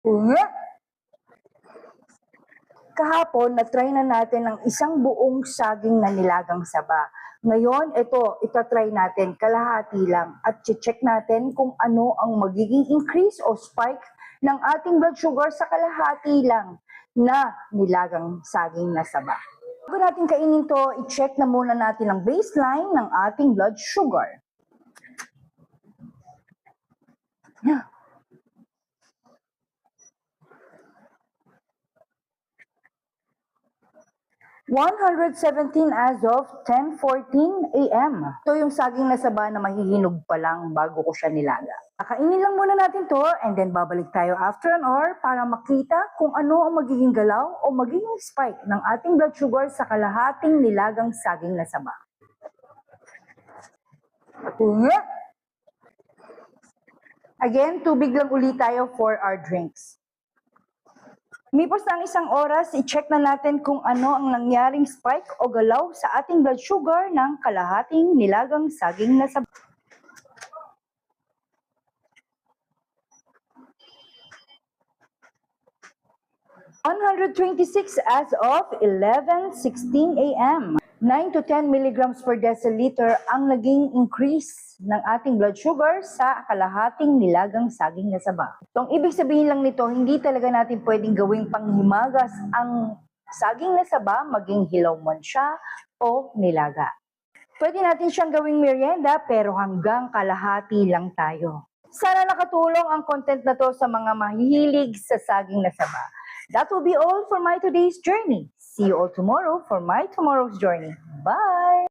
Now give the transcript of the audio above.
Nga. Kahapon, na-try na natin ang isang buong saging na nilagang saba. Ngayon, ito, itatry natin, kalahati lang. At check natin kung ano ang magiging increase o spike ng ating blood sugar sa kalahati lang na nilagang saging na saba. Bago natin kainin to, i-check na muna natin ang baseline ng ating blood sugar. 117 as of 10:14 a.m. Ito yung saging na saba na mahihinog pa lang bago ko siya nilaga. Kakainin lang muna natin to and then babalik tayo after an hour para makita kung ano ang magiging galaw o magiging spike ng ating blood sugar sa kalahating nilagang saging na saba. Again, tubig lang ulit tayo for our drinks. Mipos na ang isang oras, i-check na natin kung ano ang nangyaring spike o galaw sa ating blood sugar ng kalahating nilagang saging na saba. $126 as of 11:16 a.m. 9 to 10 milligrams per deciliter ang naging increase ng ating blood sugar sa kalahating nilagang saging na saba. So, ang ibig sabihin lang nito, hindi talaga natin pwedeng gawing panghimagas ang saging na saba, maging hilaw man siya o nilaga. Pwede natin siyang gawing merienda pero hanggang kalahati lang tayo. Sana nakatulong ang content na to sa mga mahihilig sa saging na saba. That will be all for my today's journey. See you all tomorrow for my tomorrow's journey. Bye!